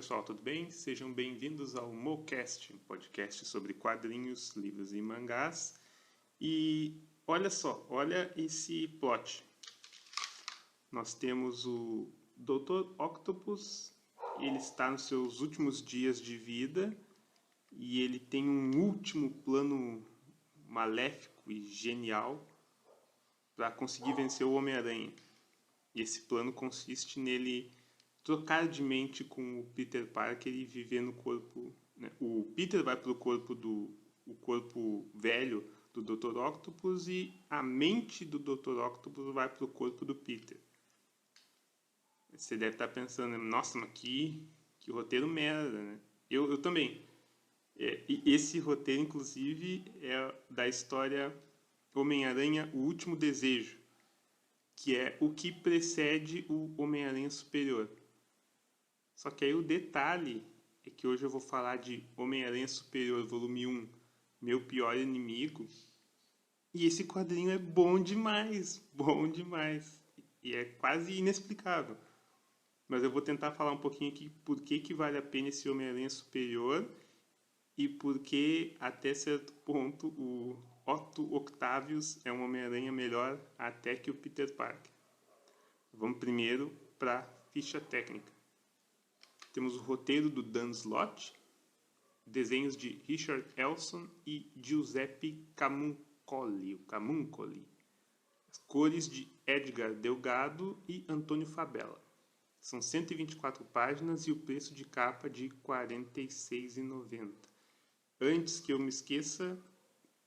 pessoal, tudo bem? Sejam bem-vindos ao MoCast, um podcast sobre quadrinhos, livros e mangás. E olha só, olha esse plot. Nós temos o Dr. Octopus, ele está nos seus últimos dias de vida e ele tem um último plano maléfico e genial para conseguir vencer o Homem-Aranha. E esse plano consiste nele trocar de mente com o Peter Parker e viver no corpo, né? O Peter vai para o corpo velho do Dr. Octopus e a mente do Dr. Octopus vai para o corpo do Peter. Você deve estar pensando, nossa, mas que roteiro merda, né? Eu também. E esse roteiro, inclusive, é da história Homem-Aranha, O Último Desejo, que é o que precede o Homem-Aranha Superior. Só que aí o detalhe é que hoje eu vou falar de Homem-Aranha Superior, volume 1, Meu Pior Inimigo. E esse quadrinho é bom demais, E é quase inexplicável. Mas eu vou tentar falar um pouquinho aqui por que vale a pena esse Homem-Aranha Superior e por que, até certo ponto, o Otto Octavius é um Homem-Aranha melhor até que o Peter Parker. Vamos primeiro para a ficha técnica. Temos o roteiro do Dan Slott, desenhos de Richard Elson e Giuseppe Camuncoli. As cores de Edgar Delgado e Antônio Fabela. São 124 páginas e o preço de capa de R$ 46,90. Antes que eu me esqueça,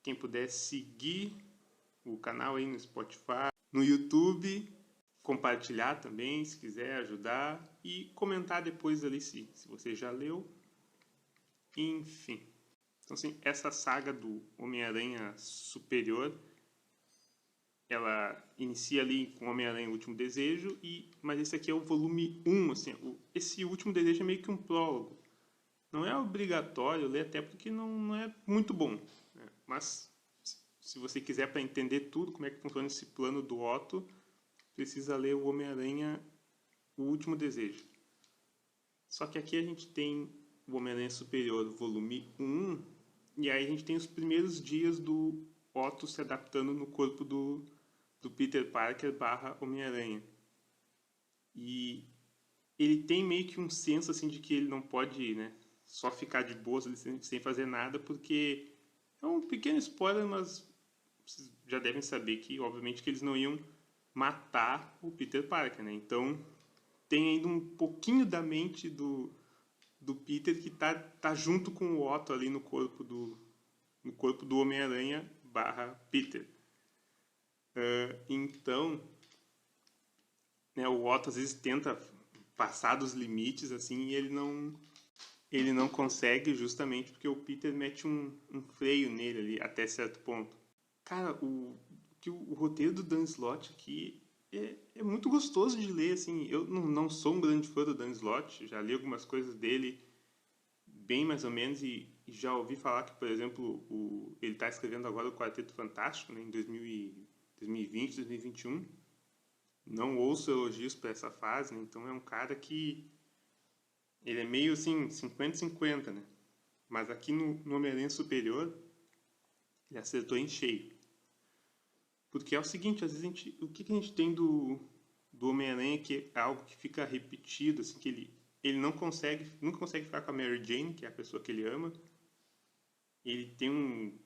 quem puder seguir o canal aí no Spotify, no YouTube, compartilhar também, se quiser ajudar, e comentar depois ali se você já leu. Enfim. Então, assim, essa saga do Homem-Aranha Superior, ela inicia ali com Homem-Aranha O Último Desejo, mas esse aqui é o volume 1, assim, esse Último Desejo é meio que um prólogo. Não é obrigatório ler, até porque não é muito bom, né? Mas se você quiser, para entender tudo, como é que funciona esse plano do Otto, precisa ler o Homem-Aranha O Último Desejo. Só que aqui a gente tem o Homem-Aranha Superior, volume 1, e aí a gente tem os primeiros dias do Otto se adaptando no corpo do Peter Parker / Homem-Aranha. E ele tem meio que um senso assim, de que ele não pode, né, só ficar de boas sem fazer nada, porque é um pequeno spoiler, mas vocês já devem saber que, obviamente, que eles não iam matar o Peter Parker, né? Então, tem ainda um pouquinho da mente do Peter que tá junto com o Otto ali no corpo do Homem-Aranha / Peter. Então, né, o Otto às vezes tenta passar dos limites assim e ele não consegue, justamente porque o Peter mete um freio nele ali até certo ponto. Cara, o roteiro do Dan Slott aqui é muito gostoso de ler, assim. Eu não sou um grande fã do Dan Slott, já li algumas coisas dele bem mais ou menos e já ouvi falar que, por exemplo, ele está escrevendo agora o Quarteto Fantástico, né, em 2020, 2021. Não ouço elogios para essa fase, né, então é um cara que ele é meio assim, 50-50, né? Mas aqui no Homem-Aranha Superior, ele acertou em cheio. Porque é o seguinte, às vezes o que a gente tem do Homem-Aranha que é algo que fica repetido, assim, que ele nunca consegue ficar com a Mary Jane, que é a pessoa que ele ama. Ele tem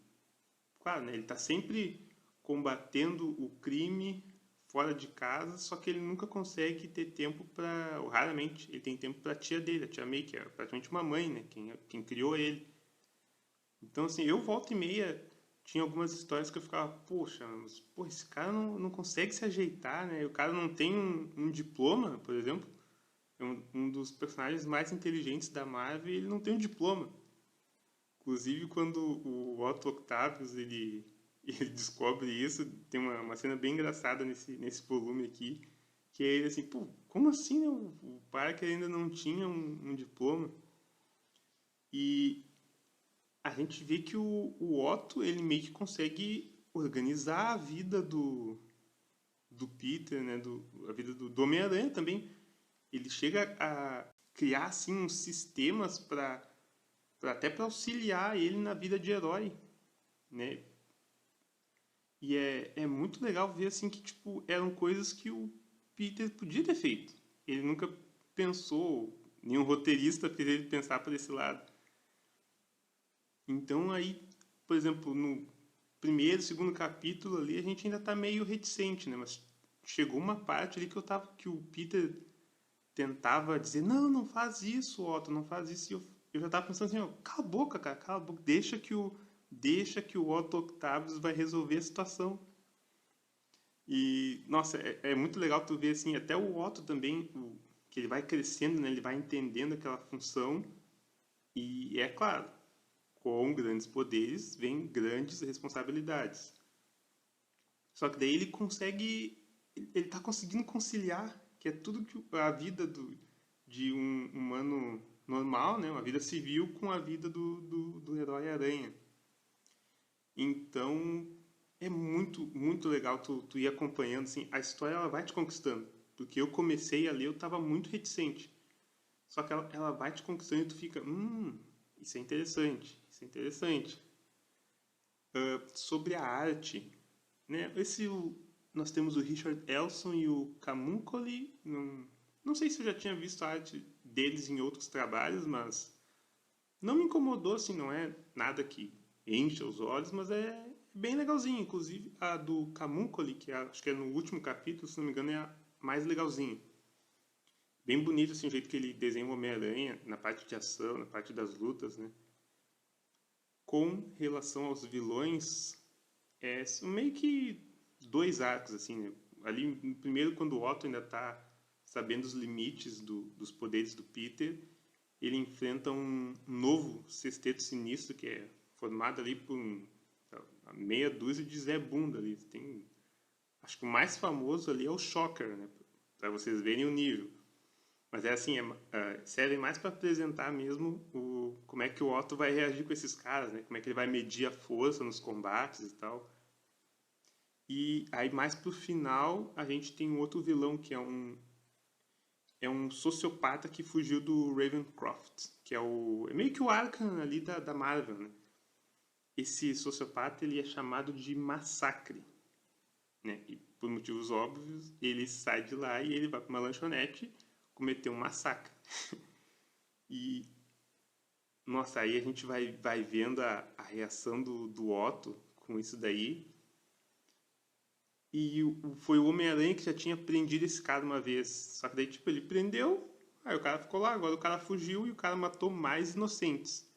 claro, né, ele está sempre combatendo o crime fora de casa, só que ele nunca consegue ter tempo para, ou raramente ele tem tempo para a tia dele, a tia May, que é praticamente uma mãe, né, quem criou ele. Então, assim, eu volta e meia tinha algumas histórias que eu ficava, poxa, mas, esse cara não consegue se ajeitar, né? O cara não tem um diploma, por exemplo. É um dos personagens mais inteligentes da Marvel e ele não tem um diploma. Inclusive, quando o Otto Octavius ele descobre isso, tem uma cena bem engraçada nesse volume aqui, que é ele assim, como assim, né? O Parker ainda não tinha um diploma? E a gente vê que o Otto, ele meio que consegue organizar a vida do Peter, né? A vida do Homem-Aranha também. Ele chega a criar assim uns sistemas para até para auxiliar ele na vida de herói, né? E é muito legal ver assim que tipo eram coisas que o Peter podia ter feito. Ele nunca pensou, nenhum roteirista fez ele pensar por esse lado. Então aí, por exemplo, no primeiro, segundo capítulo ali, a gente ainda tá meio reticente, né? Mas chegou uma parte ali que o Peter tentava dizer, não, não faz isso, Otto, não faz isso. E eu já tava pensando assim, ó, cala a boca, cara, cala a boca, deixa que o Otto Octavius vai resolver a situação. E, nossa, é muito legal tu ver, assim, até o Otto também, que ele vai crescendo, né? Ele vai entendendo aquela função. E é claro, com grandes poderes vem grandes responsabilidades. Só que daí ele tá conseguindo conciliar, que é tudo que a vida de um humano normal, né? Uma vida civil com a vida do herói aranha. Então, é muito legal tu ir acompanhando, assim, a história ela vai te conquistando. Porque eu comecei a ler, eu estava muito reticente. Só que ela vai te conquistando e tu fica, isso é interessante, isso é interessante. Sobre a arte, né? Nós temos o Richard Elson e o Camuncoli. Não sei se eu já tinha visto a arte deles em outros trabalhos, mas não me incomodou, assim, não é nada que enche os olhos, mas é bem legalzinho. Inclusive a do Camuncoli, acho que é no último capítulo, se não me engano, é a mais legalzinha. Bem bonito, assim, o jeito que ele desenha o Homem-Aranha, na parte de ação, na parte das lutas, né? Com relação aos vilões, são meio que dois arcos, assim, né? Ali, primeiro, quando o Otto ainda está sabendo os limites dos poderes do Peter, ele enfrenta um novo sexteto sinistro que é formado ali por uma meia dúzia de Zé Bunda ali. Acho que o mais famoso ali é o Shocker, né? Para vocês verem o nível. Mas é assim, serve mais para apresentar mesmo como é que o Otto vai reagir com esses caras, né? Como é que ele vai medir a força nos combates e tal. E aí mais pro final a gente tem um outro vilão que é um sociopata que fugiu do Ravencroft, que é meio que o Arkham ali da Marvel, né? Esse sociopata ele é chamado de Massacre, né? E por motivos óbvios ele sai de lá e ele vai para uma lanchonete cometer um massacre. E nossa, aí a gente vai vendo a reação do Otto com isso daí. E foi o Homem-Aranha que já tinha prendido esse cara uma vez. Só que daí, tipo, ele prendeu, aí o cara ficou lá, agora o cara fugiu e o cara matou mais inocentes.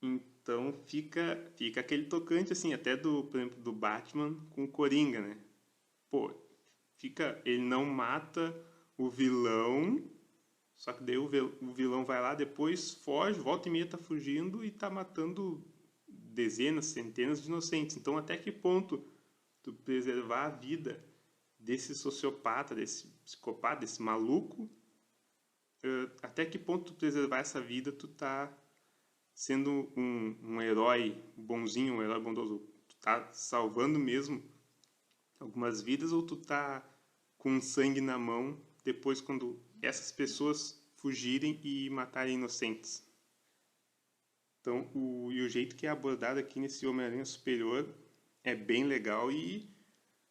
Então fica aquele tocante, assim, até por exemplo, do Batman com o Coringa, né? Pô, ele não mata o vilão, só que daí o vilão vai lá depois, foge, volta e meia tá fugindo e tá matando dezenas, centenas de inocentes. Então até que ponto tu preservar a vida desse sociopata, desse psicopata, desse maluco, até que ponto tu preservar essa vida tu tá sendo um herói bonzinho, um herói bondoso, tu tá salvando mesmo algumas vidas ou tu tá com sangue na mão depois quando essas pessoas fugirem e matarem inocentes. Então, o jeito que é abordado aqui nesse Homem-Aranha Superior é bem legal e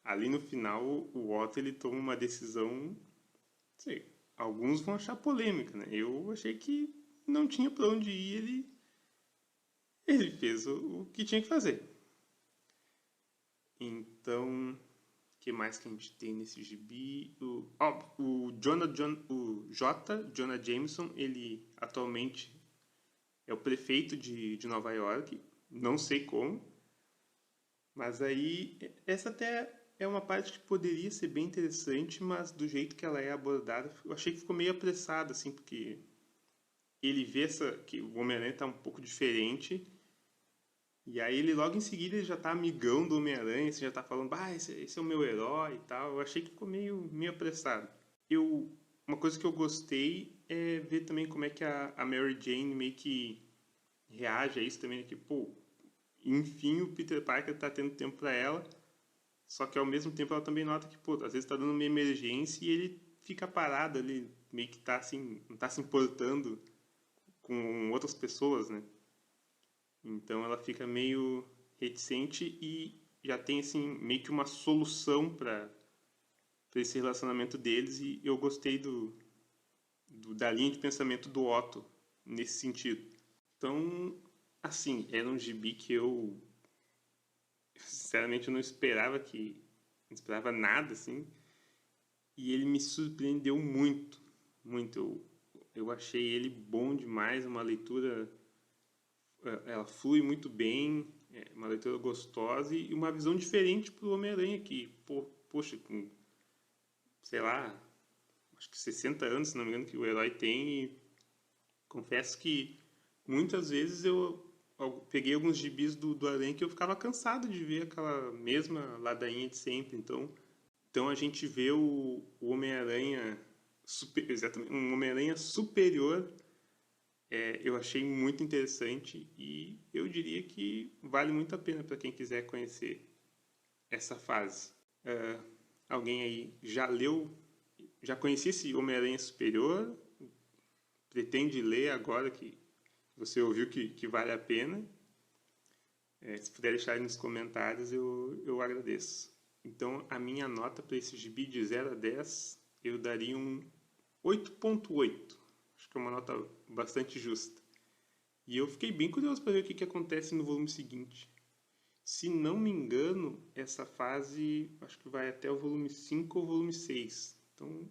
ali no final o Otto ele toma uma decisão, sei, alguns vão achar polêmica, né? Eu achei que não tinha para onde ir, ele fez o que tinha que fazer. Então, o que mais que a gente tem nesse gibi? O Jonah Jameson, ele atualmente é o prefeito de Nova York, não sei como, mas aí essa até é uma parte que poderia ser bem interessante, mas do jeito que ela é abordada, eu achei que ficou meio apressado, assim, porque ele vê que o Homem-Aranha tá um pouco diferente, e aí ele logo em seguida ele já tá amigão do Homem-Aranha, você já tá falando, esse é o meu herói e tal. Eu achei que ficou meio apressado. Uma coisa que eu gostei é ver também como é que a Mary Jane meio que reage a isso também, que, pô, enfim o Peter Parker tá tendo tempo pra ela, só que ao mesmo tempo ela também nota que, pô, às vezes tá dando uma emergência e ele fica parado ali meio que tá assim, não tá se importando com outras pessoas, né? Então ela fica meio reticente e já tem assim meio que uma solução para esse relacionamento deles, e eu gostei da linha de pensamento do Otto nesse sentido. Então, assim, era um gibi que eu sinceramente eu não esperava nada assim, e ele me surpreendeu muito, muito. Eu achei ele bom demais, uma leitura, ela flui muito bem, é uma leitura gostosa e uma visão diferente pro Homem-Aranha que, poxa, com, sei lá, acho que 60 anos, se não me engano, que o herói tem, e confesso que muitas vezes eu peguei alguns gibis do Aranha que eu ficava cansado de ver aquela mesma ladainha de sempre. Então a gente vê o Homem-Aranha, exatamente, um Homem-Aranha superior, eu achei muito interessante e eu diria que vale muito a pena para quem quiser conhecer essa fase. Alguém aí já leu, já conhecia esse Homem-Aranha superior? Pretende ler agora que você ouviu que vale a pena? Se puder deixar aí nos comentários, eu agradeço. Então, a minha nota para esse gibi de 0 a 10, eu daria um 8.8. Acho que é uma nota bastante justa. E eu fiquei bem curioso para ver o que acontece no volume seguinte. Se não me engano, essa fase acho que vai até o volume 5 ou volume 6. Então,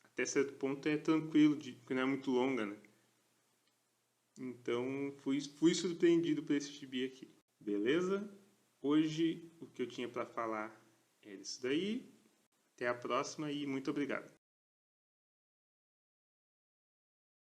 até certo ponto é tranquilo, porque não é muito longa, né? Então, fui surpreendido por esse gibi aqui. Beleza? Hoje, o que eu tinha para falar é isso daí. Até a próxima e muito obrigado.